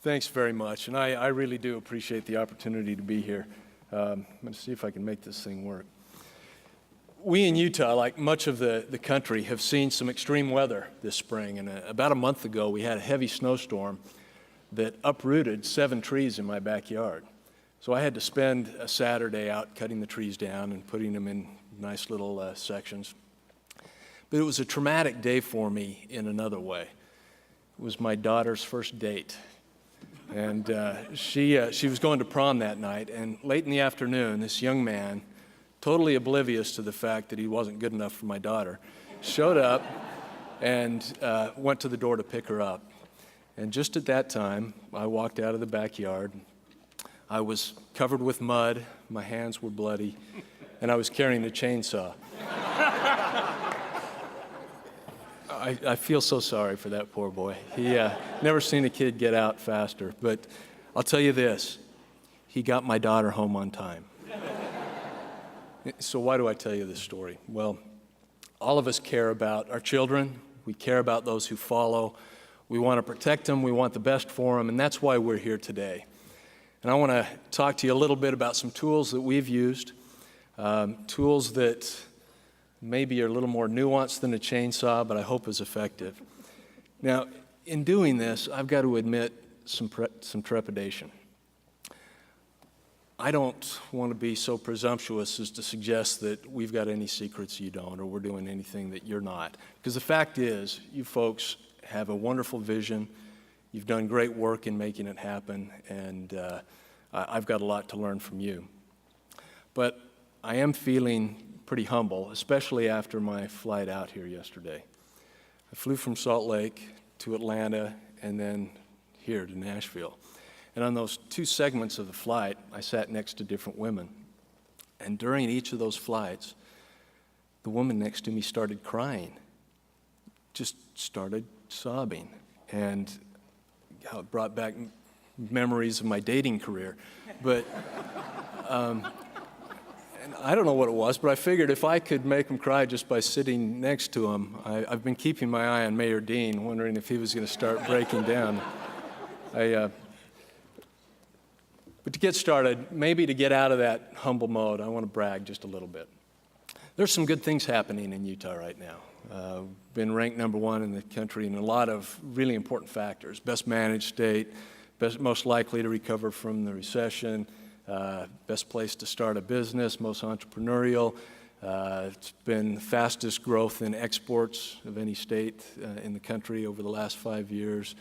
Thanks very much, and I really do appreciate the opportunity to be here. I'm going to see if I can make this thing work. We in Utah, like much of the country, have seen some extreme weather this spring, and about a month ago we had a heavy snowstorm that uprooted 7 trees in my backyard. So I had to spend a Saturday out cutting the trees down and putting them in nice little sections. But it was a traumatic day for me in another way. It was my daughter's first date. And she was going to prom that night, and late in the afternoon, this young man, totally oblivious to the fact that he wasn't good enough for my daughter, showed up and went to the door to pick her up. And just at that time, I walked out of the backyard. I was covered with mud, my hands were bloody, and I was carrying a chainsaw. I feel so sorry for that poor boy. He never seen a kid get out faster, but I'll tell you this, he got my daughter home on time. So why do I tell you this story? Well, all of us care about our children, we care about those who follow, we want to protect them, we want the best for them, and that's why we're here today. And I want to talk to you a little bit about some tools that we've used, tools that maybe are a little more nuanced than a chainsaw, but I hope is effective. Now, in doing this, I've got to admit some trepidation. I don't want to be so presumptuous as to suggest that we've got any secrets you don't, or we're doing anything that you're not. Because the fact is, you folks have a wonderful vision, you've done great work in making it happen, and I've got a lot to learn from you. But I am feeling pretty humble, especially after my flight out here yesterday. I flew from Salt Lake to Atlanta and then here to Nashville. And on those 2 segments of the flight, I sat next to different women. And during each of those flights, the woman next to me started crying, just started sobbing. And it brought back memories of my dating career. But and I don't know what it was, but I figured if I could make them cry just by sitting next to them, I've been keeping my eye on Mayor Dean, wondering if he was going to start breaking down. But to get started, maybe to get out of that humble mode, I want to brag just a little bit. There's some good things happening in Utah right now. Been ranked #1 in the country in a lot of really important factors. Best managed state, most likely to recover from the recession, best place to start a business, most entrepreneurial. It's been the fastest growth in exports of any state in the country over the last 5 years.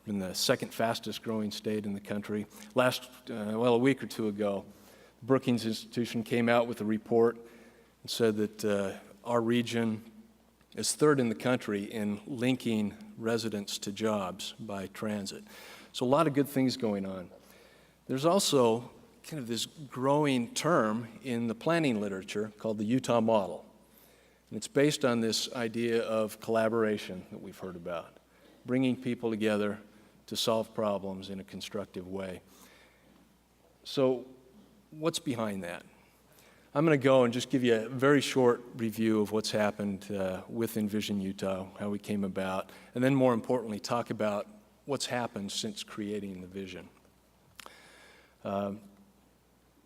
Been the 2nd fastest growing state in the country. A week or 2 ago, Brookings Institution came out with a report and said that our region is 3rd in the country in linking residents to jobs by transit. So a lot of good things going on. There's also kind of this growing term in the planning literature called the Utah model. And it's based on this idea of collaboration that we've heard about, bringing people together to solve problems in a constructive way. So what's behind that? I'm going to go and just give you a very short review of what's happened with Envision Utah, how we came about, and then more importantly, talk about what's happened since creating the vision.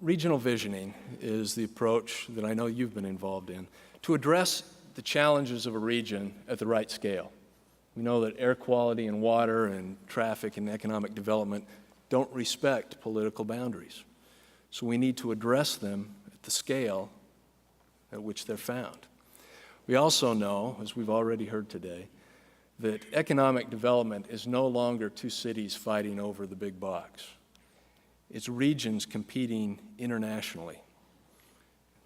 Regional visioning is the approach that I know you've been involved in to address the challenges of a region at the right scale. We know that air quality and water and traffic and economic development don't respect political boundaries. So we need to address them at the scale at which they're found. We also know, as we've already heard today, that economic development is no longer 2 cities fighting over the big box. It's regions competing internationally.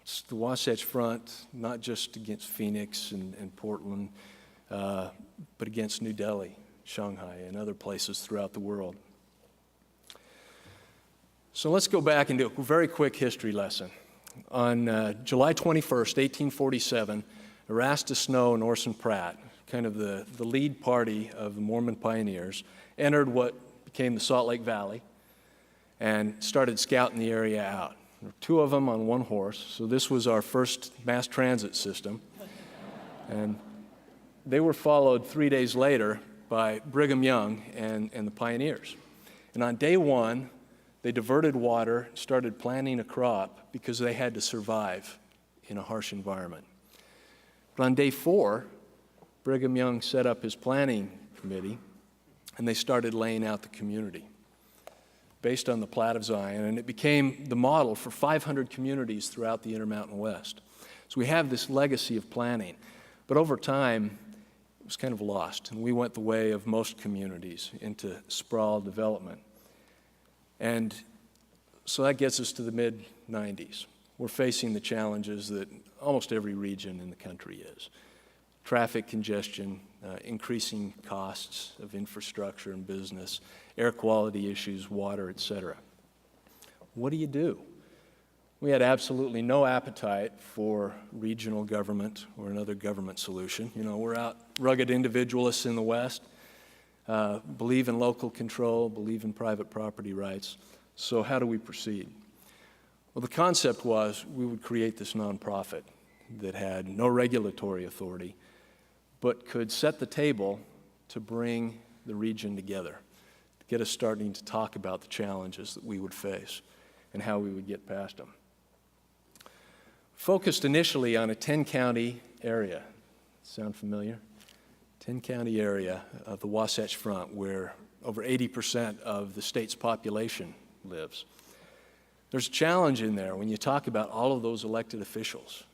It's the Wasatch Front, not just against Phoenix and Portland, but against New Delhi, Shanghai, and other places throughout the world. So let's go back and do a very quick history lesson. On July 21st, 1847, Erastus Snow and Orson Pratt, kind of the lead party of the Mormon pioneers, entered what became the Salt Lake Valley and started scouting the area out. There were 2 of them on 1 horse, so this was our first mass transit system. And they were followed 3 days later by Brigham Young and the pioneers. And on day one, they diverted water, started planting a crop because they had to survive in a harsh environment. But on day 4, Brigham Young set up his planning committee, and they started laying out the community based on the Plat of Zion, and it became the model for 500 communities throughout the Intermountain West. So we have this legacy of planning, but over time, it was kind of lost, and we went the way of most communities into sprawl development. And so that gets us to the mid-90s. We're facing the challenges that almost every region in the country is. Traffic congestion, increasing costs of infrastructure and business, air quality issues, water, et cetera. What do? We had absolutely no appetite for regional government or another government solution. You know, we're out rugged individualists in the West, believe in local control, believe in private property rights. So how do we proceed? Well, the concept was we would create this nonprofit that had no regulatory authority, but could set the table to bring the region together, to get us starting to talk about the challenges that we would face and how we would get past them. Focused initially on a 10-county area. Sound familiar? 10-county area of the Wasatch Front where over 80% of the state's population lives. There's a challenge in there when you talk about all of those elected officials,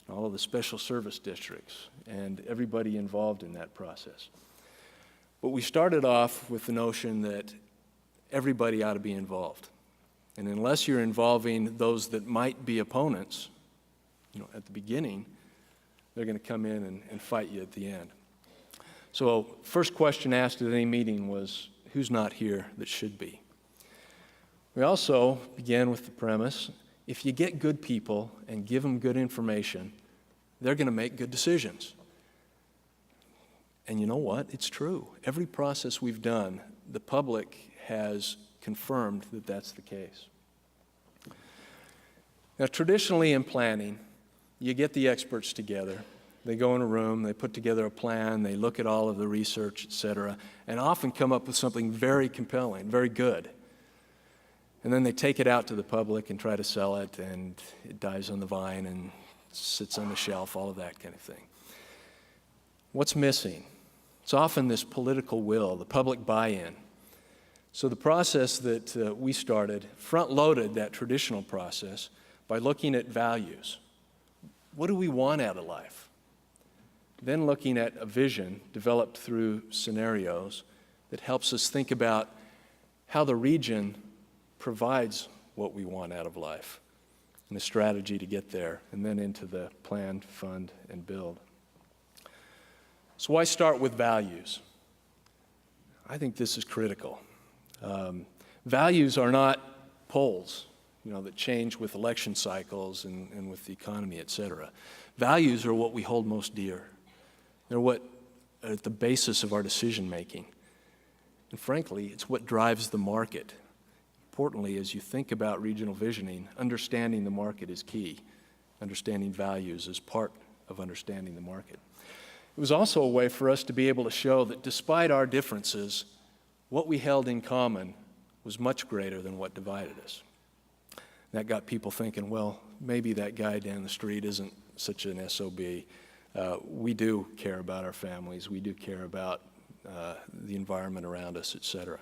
all of the special service districts, and everybody involved in that process. But we started off with the notion that everybody ought to be involved. And unless you're involving those that might be opponents, you know, at the beginning, they're going to come in and fight you at the end. So first question asked at any meeting was, who's not here that should be? We also began with the premise, if you get good people and give them good information, they're going to make good decisions. And you know what? It's true. Every process we've done, the public has confirmed that that's the case. Now, traditionally in planning, you get the experts together. They go in a room, they put together a plan, they look at all of the research, et cetera, and often come up with something very compelling, very good. And then they take it out to the public and try to sell it, and it dies on the vine and sits on the shelf, all of that kind of thing. What's missing? It's often this political will, the public buy-in. So the process that we started front-loaded that traditional process by looking at values. What do we want out of life? Then looking at a vision developed through scenarios that helps us think about how the region provides what we want out of life and a strategy to get there, and then into the plan, fund, and build. So why start with values? I think this is critical. Values are not poles, you know, that change with election cycles and with the economy, et cetera. Values are what we hold most dear. They're what are at the basis of our decision making. And frankly, it's what drives the market. Importantly, as you think about regional visioning, understanding the market is key. Understanding values is part of understanding the market. It was also a way for us to be able to show that despite our differences, what we held in common was much greater than what divided us. That got people thinking, well, maybe that guy down the street isn't such an SOB. We do care about our families. We do care about the environment around us, et cetera.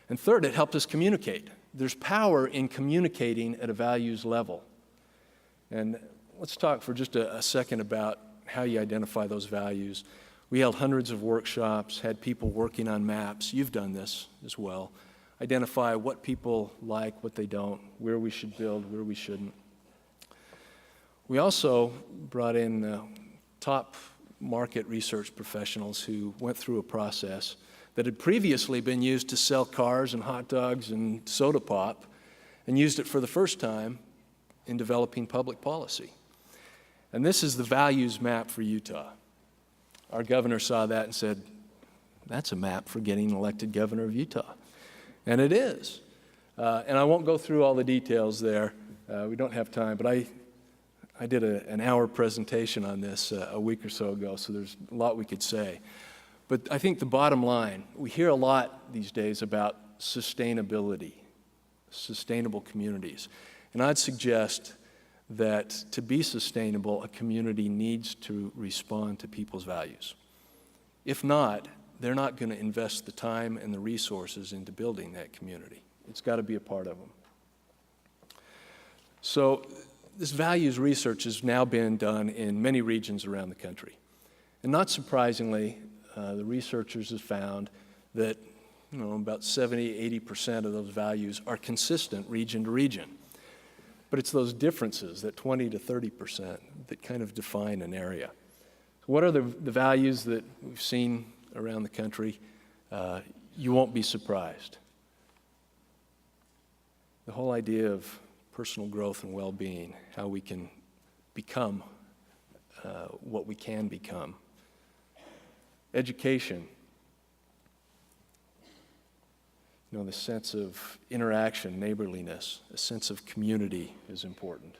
And third, it helped us communicate. There's power in communicating at a values level. And let's talk for just a second about how you identify those values. We held hundreds of workshops, had people working on maps. You've done this as well. Identify what people like, what they don't, where we should build, where we shouldn't. We also brought in top market research professionals who went through a process that had previously been used to sell cars and hot dogs and soda pop, and used it for the first time in developing public policy. And this is the values map for Utah. Our governor saw that and said, that's a map for getting elected governor of Utah. And it is. And I won't go through all the details there. We don't have time, but I did an hour presentation on this a week or so ago, so there's a lot we could say. But I think the bottom line, we hear a lot these days about sustainability, sustainable communities. And I'd suggest that to be sustainable, a community needs to respond to people's values. If not, they're not going to invest the time and the resources into building that community. It's got to be a part of them. So this values research has now been done in many regions around the country. And not surprisingly, the researchers have found that about 70–80% of those values are consistent region to region. But it's those differences, that 20–30%, that kind of define an area. So what are the values that we've seen around the country? You won't be surprised. The whole idea of personal growth and well-being, how we can become what we can become. Education. The sense of interaction, neighborliness, a sense of community is important.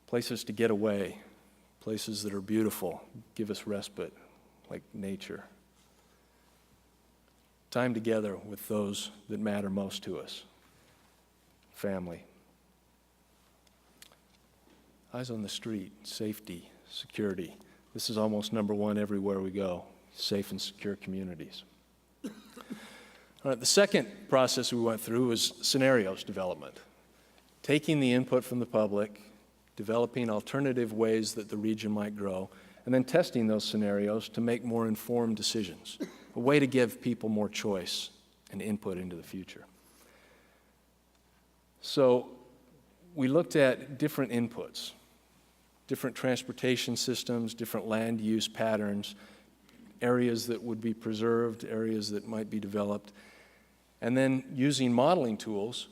Places to get away, places that are beautiful, give us respite, like nature. Time together with those that matter most to us. Family. Eyes on the street, safety, security. This is almost number one everywhere we go, safe and secure communities. All right, the second process we went through was scenarios development. Taking the input from the public, developing alternative ways that the region might grow, and then testing those scenarios to make more informed decisions, a way to give people more choice and input into the future. So we looked at different inputs, different transportation systems, different land use patterns, areas that would be preserved, areas that might be developed, and then using modeling tools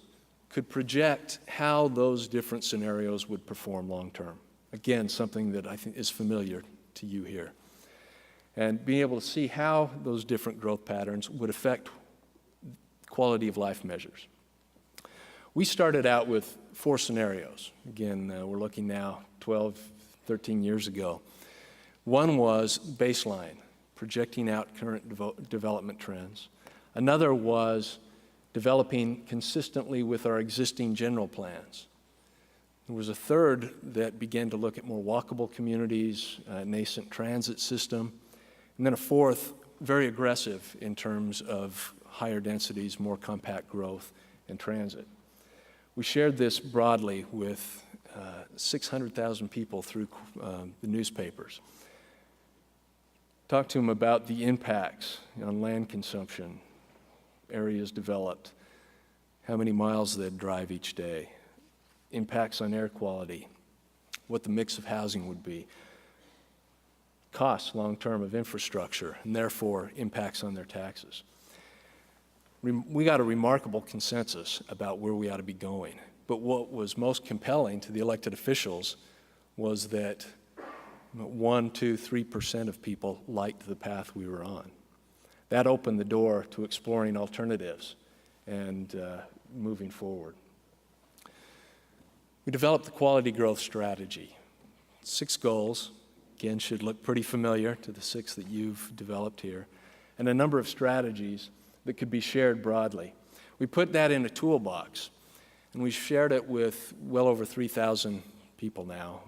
could project how those different scenarios would perform long term. Again, something that I think is familiar to you here. And being able to see how those different growth patterns would affect quality of life measures. We started out with 4 scenarios. Again, we're looking now 12, 13 years ago. One was baseline, projecting out current development trends. Another was developing consistently with our existing general plans. There was a third that began to look at more walkable communities, a nascent transit system, and then a fourth, very aggressive in terms of higher densities, more compact growth, and transit. We shared this broadly with 600,000 people through the newspapers. Talked to them about the impacts on land consumption, areas developed, how many miles they'd drive each day, impacts on air quality, what the mix of housing would be, costs long-term of infrastructure, and therefore impacts on their taxes. We got a remarkable consensus about where we ought to be going. But what was most compelling to the elected officials was that 1%, 2%, 3% of people liked the path we were on. That opened the door to exploring alternatives and moving forward. We developed the quality growth strategy. 6 goals, again, should look pretty familiar to the 6 that you've developed here, and a number of strategies that could be shared broadly. We put that in a toolbox, and we shared it with well over 3,000 people now,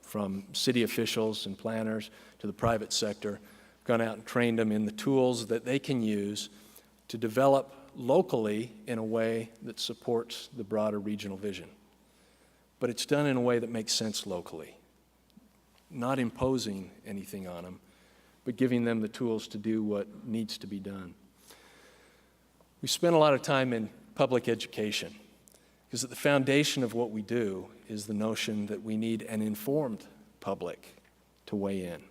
from city officials and planners to the private sector, gone out and trained them in the tools that they can use to develop locally in a way that supports the broader regional vision. But it's done in a way that makes sense locally, not imposing anything on them, but giving them the tools to do what needs to be done. We spend a lot of time in public education, because at the foundation of what we do is the notion that we need an informed public to weigh in.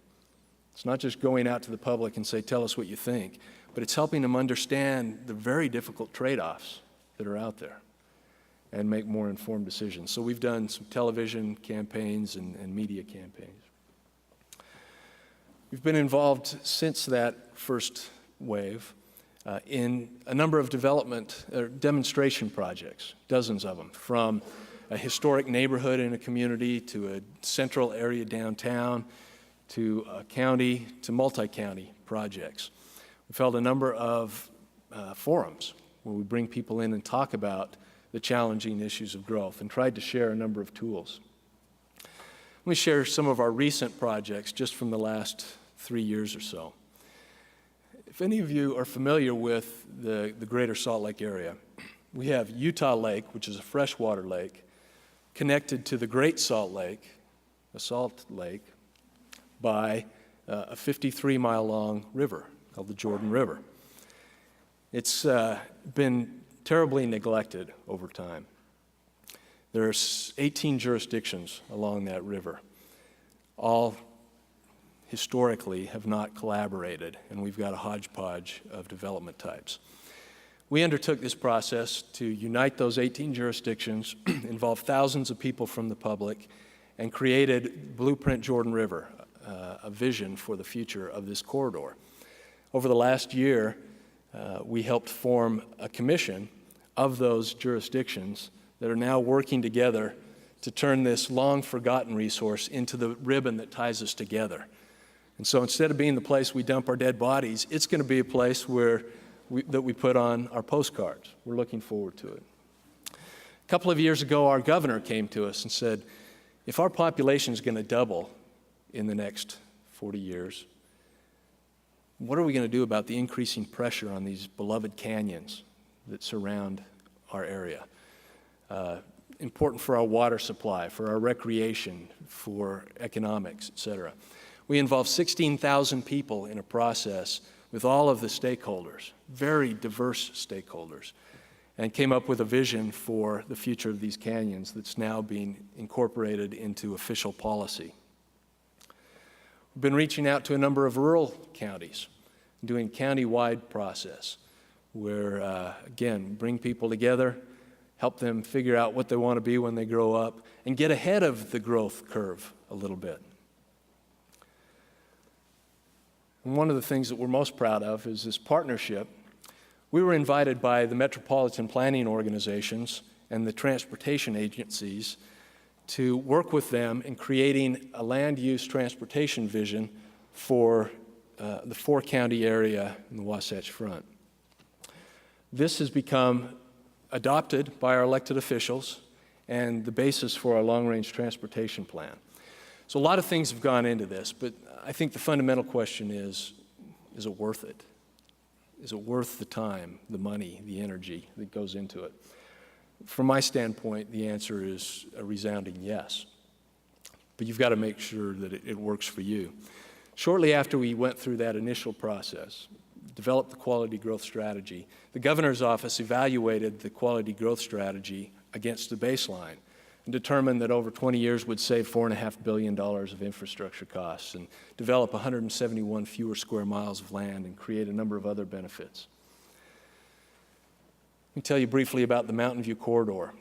It's not just going out to the public and say, tell us what you think, but it's helping them understand the very difficult trade-offs that are out there and make more informed decisions. So we've done some television campaigns and media campaigns. We've been involved since that first wave in a number of development or demonstration projects, dozens of them, from a historic neighborhood in a community to a central area downtown to county to multi-county projects. We've held a number of forums where we bring people in and talk about the challenging issues of growth and tried to share a number of tools. Let me share some of our recent projects just from the last 3 years or so. If any of you are familiar with the greater Salt Lake area, we have Utah Lake, which is a freshwater lake, connected to the Great Salt Lake, a salt lake, by a 53-mile-long river called the Jordan River. It's been terribly neglected over time. There's 18 jurisdictions along that river. All historically have not collaborated, and we've got a hodgepodge of development types. We undertook this process to unite those 18 jurisdictions, involve thousands of people from the public, and created Blueprint Jordan River, a vision for the future of this corridor. Over the last year, we helped form a commission of those jurisdictions that are now working together to turn this long-forgotten resource into the ribbon that ties us together. And so instead of being the place we dump our dead bodies, it's going to be a place that we put on our postcards. We're looking forward to it. A couple of years ago, our governor came to us and said, if our population is going to double in the next 40 years, what are we going to do about the increasing pressure on these beloved canyons that surround our area? Important for our water supply, for our recreation, for economics, et cetera. We involved 16,000 people in a process with all of the stakeholders, very diverse stakeholders, and came up with a vision for the future of these canyons that's now being incorporated into official policy. We've been reaching out to a number of rural counties, doing county-wide process where, again, bring people together, help them figure out what they want to be when they grow up, and get ahead of the growth curve a little bit. And one of the things that we're most proud of is this partnership. We were invited by the metropolitan planning organizations and the transportation agencies to work with them in creating a land use transportation vision for the four-county area in the Wasatch Front. This has become adopted by our elected officials and the basis for our long-range transportation plan. So a lot of things have gone into this, but I think the fundamental question is it worth it? Is it worth the time, the money, the energy that goes into it? From my standpoint, the answer is a resounding yes. But you've got to make sure that it works for you. Shortly after we went through that initial process, developed the quality growth strategy, the governor's office evaluated the quality growth strategy against the baseline and determined that over 20 years would save $4.5 billion of infrastructure costs and develop 171 fewer square miles of land and create a number of other benefits. Let me tell you briefly about the Mountain View Corridor.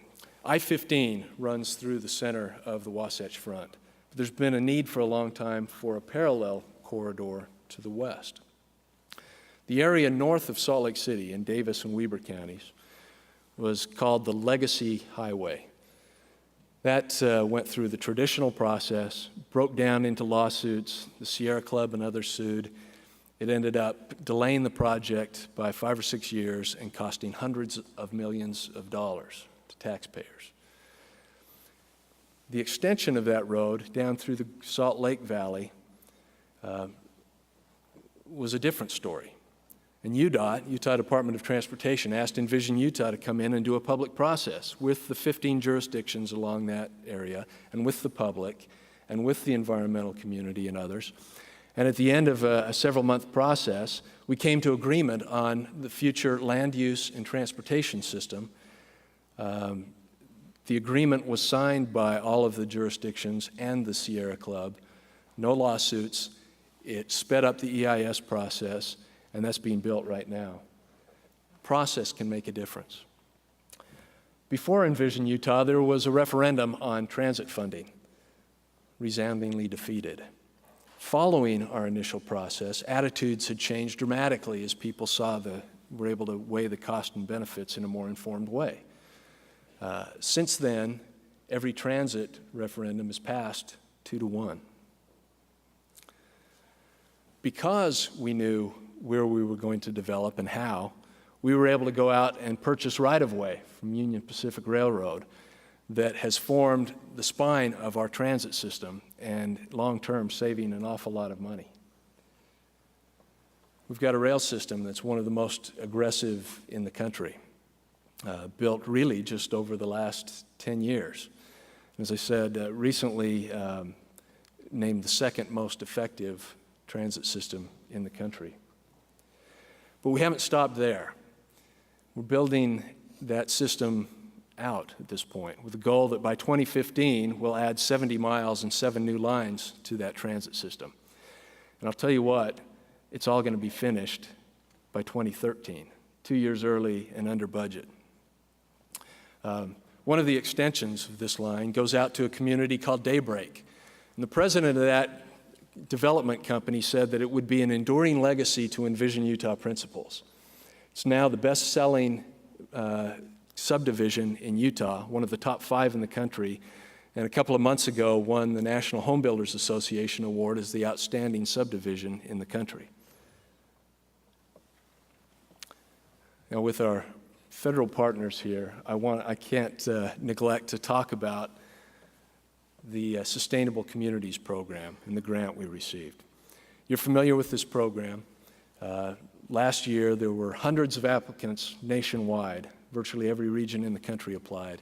I-15 runs through the center of the Wasatch Front. But there's been a need for a long time for a parallel corridor to the west. The area north of Salt Lake City in Davis and Weber counties was called the Legacy Highway. That went through the traditional process, broke down into lawsuits. The Sierra Club and others sued. It ended up delaying the project by 5 or 6 years and costing hundreds of millions of dollars to taxpayers. The extension of that road down through the Salt Lake Valley was a different story. And UDOT, Utah Department of Transportation, asked Envision Utah to come in and do a public process with the 15 jurisdictions along that area and with the public and with the environmental community and others. And at the end of a several-month process, we came to agreement on the future land use and transportation system. The agreement was signed by all of the jurisdictions and the Sierra Club. No lawsuits. It sped up the EIS process, and that's being built right now. Process can make a difference. Before Envision Utah, there was a referendum on transit funding, resoundingly defeated. Following our initial process, attitudes had changed dramatically as people were able to weigh the cost and benefits in a more informed way. Since then, every transit referendum has passed 2-1. because we knew where we were going to develop and how, we were able to go out and purchase right-of-way from Union Pacific Railroad that has formed the spine of our transit system and long-term saving an awful lot of money. We've got a rail system that's one of the most aggressive in the country, built really just over the last 10 years. As I said, recently named the second most effective transit system in the country. But we haven't stopped there. We're building that system out at this point with the goal that by 2015 we'll add 70 miles and 7 new lines to that transit system. And I'll tell you what, it's all going to be finished by 2013, 2 years early and under budget. One of the extensions of this line goes out to a community called Daybreak. And the president of that development company said that it would be an enduring legacy to Envision Utah principles. It's now the best-selling subdivision in Utah, one of the top 5 in the country, and a couple of months ago won the National Home Builders Association Award as the outstanding subdivision in the country. Now, with our federal partners here, I can't neglect to talk about the Sustainable Communities Program and the grant we received. You're familiar with this program. Last year, there were hundreds of applicants nationwide. Virtually every region in the country applied.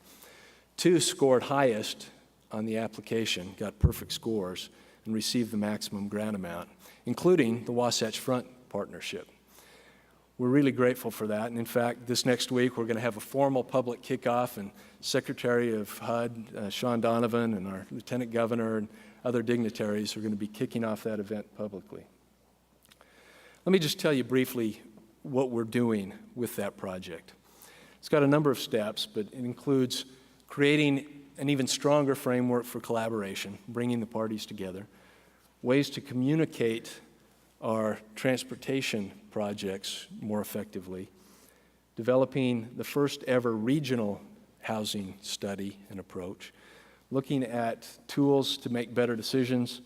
2 scored highest on the application, got perfect scores, and received the maximum grant amount, including the Wasatch Front Partnership. We're really grateful for that, and in fact, this next week we're going to have a formal public kickoff, and Secretary of HUD, Sean Donovan, and our Lieutenant Governor and other dignitaries are going to be kicking off that event publicly. Let me just tell you briefly what we're doing with that project. It's got a number of steps, but it includes creating an even stronger framework for collaboration, bringing the parties together, ways to communicate our transportation projects more effectively, developing the first ever regional housing study and approach, looking at tools to make better decisions,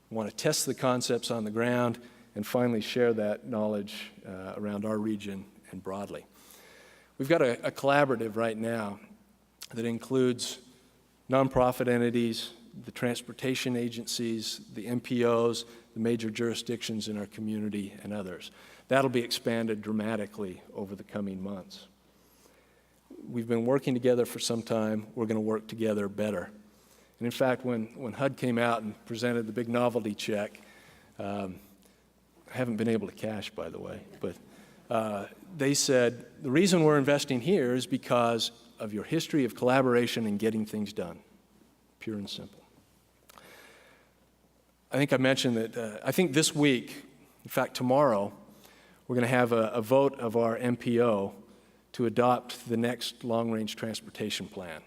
want to test the concepts on the ground, and finally share that knowledge around our region and broadly. We've got a collaborative right now that includes nonprofit entities, the transportation agencies, the MPOs, the major jurisdictions in our community, and others. That'll be expanded dramatically over the coming months. We've been working together for some time. We're going to work together better. And in fact, when HUD came out and presented the big novelty check, I haven't been able to cash, by the way, but they said, the reason we're investing here is because of your history of collaboration and getting things done, pure and simple. I think I mentioned that I think this week, in fact tomorrow, we're going to have a vote of our MPO to adopt the next long-range transportation plan.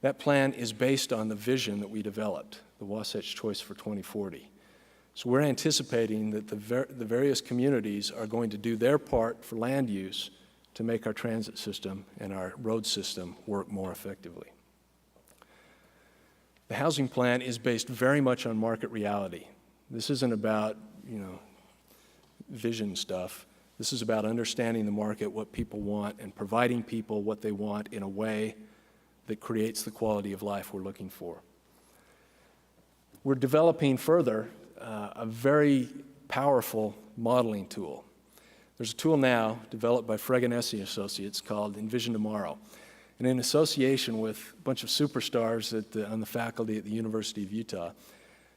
That plan is based on the vision that we developed, the Wasatch Choice for 2040. So we're anticipating that the various communities are going to do their part for land use to make our transit system and our road system work more effectively. The housing plan is based very much on market reality. This isn't about, vision stuff. This is about understanding the market, what people want, and providing people what they want in a way that creates the quality of life we're looking for. We're developing further a very powerful modeling tool. There's a tool now developed by Fregonesi Associates called Envision Tomorrow. And in association with a bunch of superstars on the faculty at the University of Utah,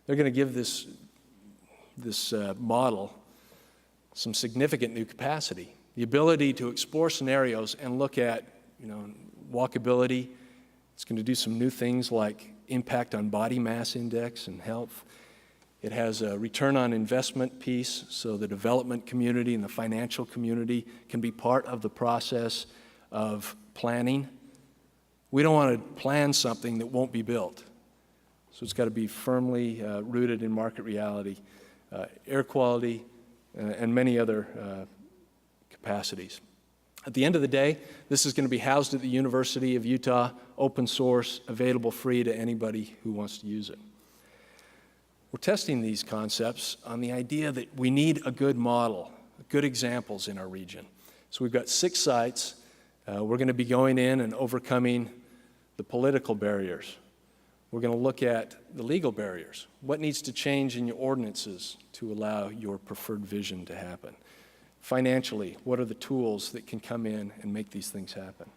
they're going to give this model some significant new capacity. The ability to explore scenarios and look at walkability. It's going to do some new things like impact on body mass index and health. It has a return on investment piece, so the development community and the financial community can be part of the process of planning. We don't want to plan something that won't be built. So it's got to be firmly rooted in market reality, air quality, and many other capacities. At the end of the day, this is going to be housed at the University of Utah, open source, available free to anybody who wants to use it. We're testing these concepts on the idea that we need a good model, good examples in our region. So we've got 6 sites. We're going to be going in and overcoming the political barriers. We're going to look at the legal barriers. What needs to change in your ordinances to allow your preferred vision to happen? Financially, what are the tools that can come in and make these things happen?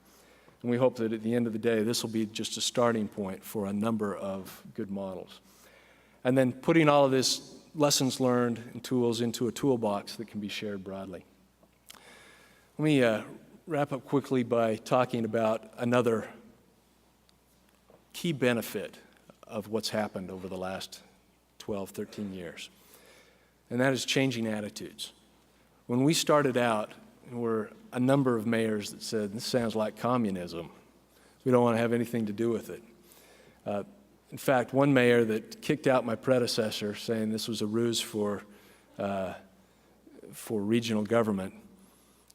And we hope that at the end of the day, this will be just a starting point for a number of good models. And then putting all of this lessons learned and tools into a toolbox that can be shared broadly. Let me wrap up quickly by talking about another key benefit of what's happened over the last 12, 13 years, and that is changing attitudes. When we started out, there were a number of mayors that said, this sounds like communism. We don't want to have anything to do with it. In fact, one mayor that kicked out my predecessor, saying this was a ruse for regional government,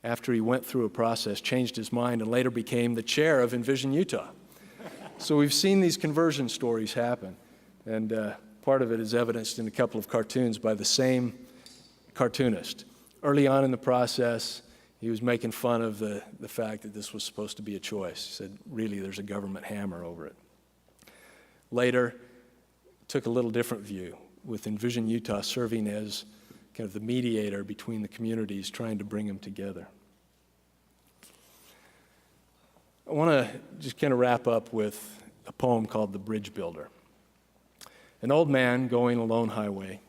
after he went through a process, changed his mind and later became the chair of Envision Utah. So we've seen these conversion stories happen, and part of it is evidenced in a couple of cartoons by the same cartoonist. Early on in the process, he was making fun of the fact that this was supposed to be a choice. He said, really, there's a government hammer over it. Later, took a little different view, with Envision Utah serving as kind of the mediator between the communities, trying to bring them together. I want to just kind of wrap up with a poem called The Bridge Builder. An old man going a lone highway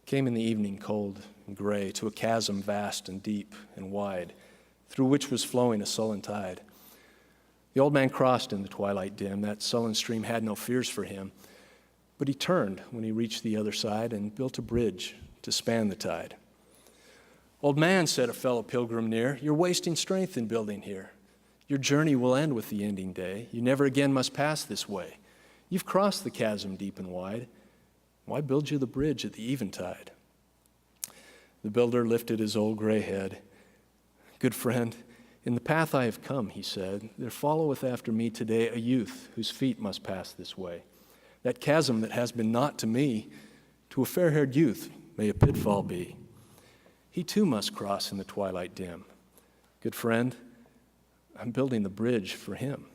came in the evening cold and gray to a chasm vast and deep and wide, through which was flowing a sullen tide. The old man crossed in the twilight dim. That sullen stream had no fears for him, but he turned when he reached the other side and built a bridge to span the tide. Old man, said a fellow pilgrim near, you're wasting strength in building here. Your journey will end with the ending day. You never again must pass this way. You've crossed the chasm deep and wide. Why build you the bridge at the eventide? The builder lifted his old gray head. Good friend, in the path I have come, he said, there followeth after me today a youth whose feet must pass this way. That chasm that has been naught to me, to a fair-haired youth may a pitfall be. He too must cross in the twilight dim. Good friend, I'm building the bridge for him.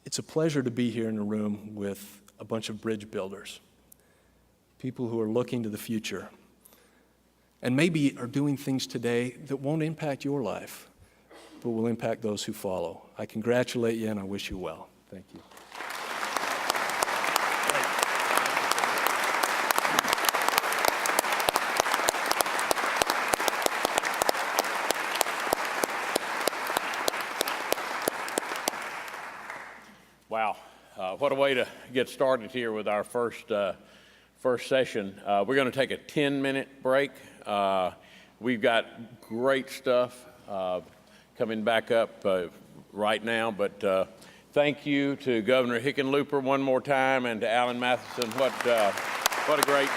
It's a pleasure to be here in a room with a bunch of bridge builders, people who are looking to the future, and maybe are doing things today that won't impact your life, but will impact those who follow. I congratulate you and I wish you well. Thank you. Wow, what a way to get started here with our first session. We're going to take a 10-minute break. We've got great stuff coming back up right now, but thank you to Governor Hickenlooper one more time and to Alan Matheson. What a great